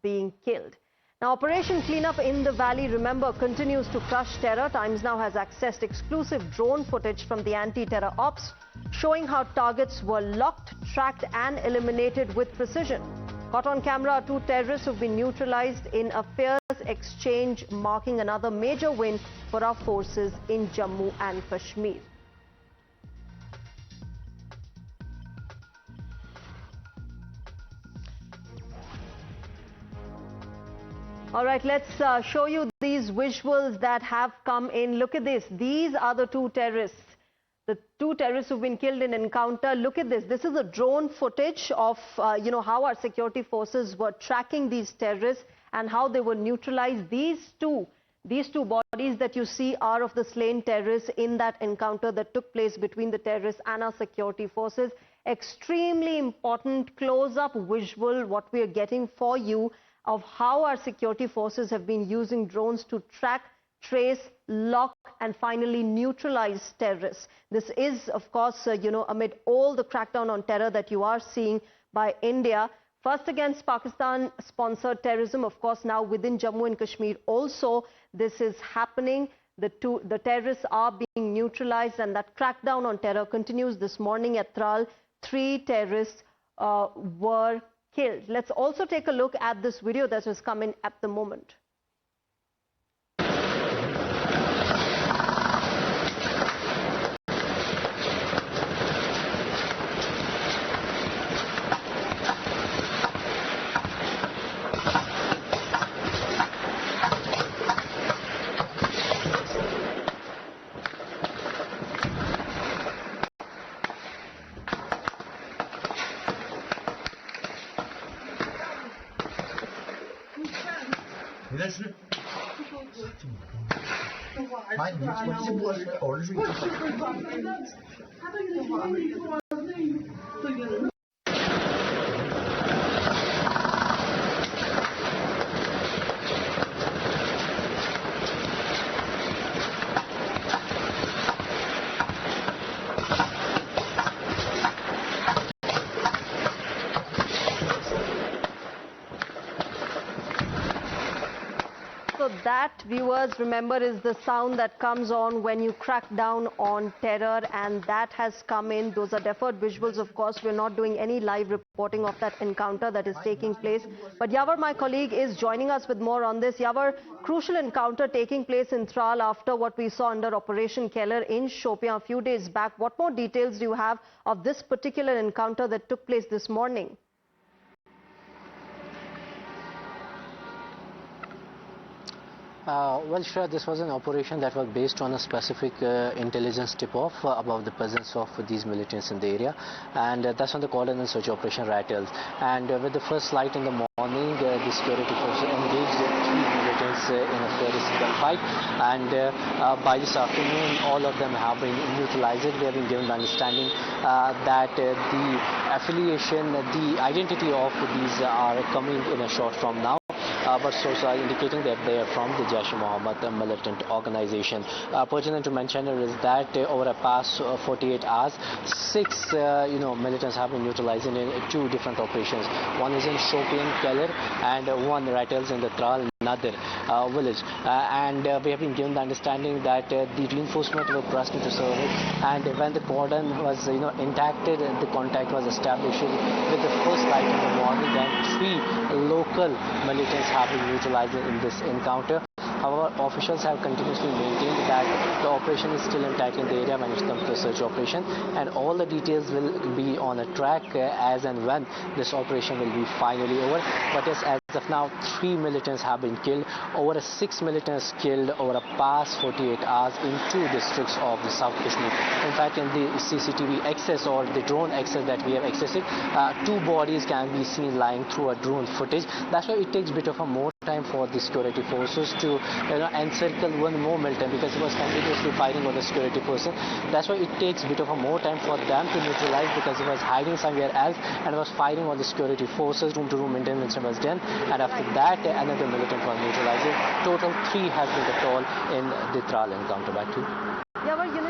being killed. Now, Operation Cleanup in the Valley, remember, continues to crush terror. Times Now has accessed exclusive drone footage from the Anti-Terror Ops, showing how targets were locked, tracked and eliminated with precision. Caught on camera are 2 terrorists who've been neutralized in a fierce exchange, marking another major win for our forces in Jammu and Kashmir. All right, let's show you these visuals that have come in. Look at this. These are the 2 terrorists. The 2 terrorists who've been killed in encounter. Look at this. This is a drone footage of, how our security forces were tracking these terrorists and how they were neutralized. These two bodies that you see are of the slain terrorists in that encounter that took place between the terrorists and our security forces. Extremely important close-up visual, what we are getting for you, of how our security forces have been using drones to track, trace, lock and finally neutralize terrorists. This is, of course, amid all the crackdown on terror that you are seeing by India. First against Pakistan-sponsored terrorism, of course, now within Jammu and Kashmir also this is happening. The terrorists are being neutralized and that crackdown on terror continues. This morning at Tral, 3 terrorists were killed. Let's also take a look at this video that has come in at the moment. So that, viewers, remember, is the sound that comes on when you crack down on terror, and that has come in. Those are deferred visuals, of course. We're not doing any live reporting of that encounter that is taking place. But Yavar, my colleague, is joining us with more on this. Yavar, crucial encounter taking place in Tral after what we saw under Operation Keller in Shopian a few days back. What more details do you have of this particular encounter that took place this morning? Well, sure, this was an operation that was based on a specific intelligence tip-off about the presence of these militants in the area, and that's when the cordon and search operation rattled. And with the first light in the morning, the security forces engaged 3 militants in a fierce gunfight, and by this afternoon, all of them have been neutralized. We have been given the understanding that the affiliation, the identity of these are coming in a short from now. But sources are indicating that they are from the Jaish-e-Mohammed militant organization. Pertinent to mention is that over a past 48 hours, 6 militants have been neutralized in 2 different operations. One is in Shopian, Keller, and one rattles in the Tral Nadir village. And we have been given the understanding that the reinforcement were pressed into service, and when the cordon was intacted, the contact was established with the first light in the morning, and 3 local militants have been neutralized in this encounter. However, officials have continuously maintained that the operation is still intact in the area when it comes to a search operation, and all the details will be on a track as and when this operation will be finally over. But yes, as of now, 3 militants have been killed, over 6 militants killed over a past 48 hours in 2 districts of the South Kashmir. In fact, in the CCTV access or the drone access that we have accessed, 2 bodies can be seen lying through a drone footage. That's why it takes a bit of a more time for the security forces to encircle one more militant, because he was continuously firing on the security person. That's why it takes a bit of a more time for them to neutralize, because he was hiding somewhere else and was firing on the security forces. Room-to-room maintenance was done, and after that another militant was neutralized. Total 3 has been the toll in the Tral encounter. Back to you. Yeah, well, you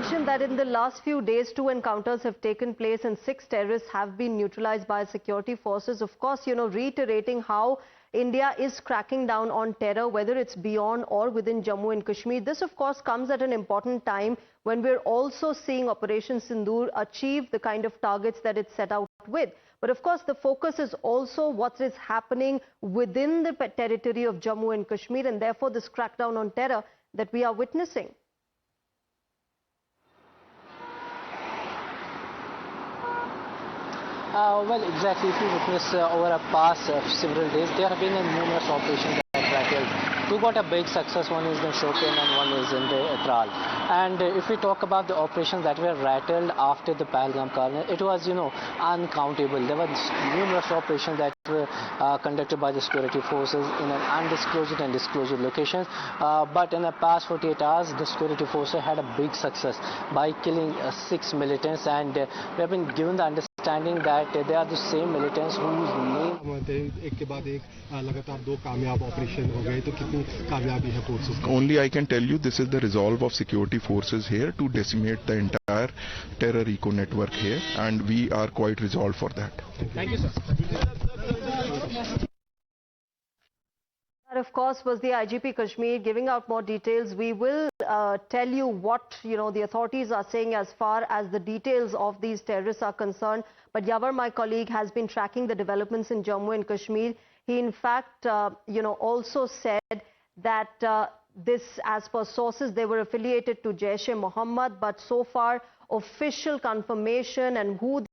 mentioned that in the last few days, 2 encounters have taken place and 6 terrorists have been neutralized by security forces. Of course, reiterating how India is cracking down on terror, whether it's beyond or within Jammu and Kashmir. This, of course, comes at an important time when we're also seeing Operation Sindoor achieve the kind of targets that it set out with. But of course, the focus is also what is happening within the territory of Jammu and Kashmir, and therefore this crackdown on terror that we are witnessing. Well, exactly. If you witness over a past several days, there have been numerous operations that rattled. Two got a big success. One is in Shopian and one is in the Tral. And if we talk about the operations that were rattled after the Pahalgam carnage, it was, uncountable. There were numerous operations that were conducted by the security forces in an undisclosed and disclosed locations. But in the past 48 hours, the security forces had a big success by killing 6 militants, and we have been given the understanding that they are the same militants whose name. Only I can tell you this is the resolve of security forces here to decimate the entire terror eco network here, and we are quite resolved for that. Thank you, sir. That, of course, was the IGP Kashmir giving out more details. We will tell you what the authorities are saying as far as the details of these terrorists are concerned. But Yavar, my colleague, has been tracking the developments in Jammu and Kashmir. He, in fact, also said that this, as per sources, they were affiliated to Jaish-e-Mohammed, but so far official confirmation and who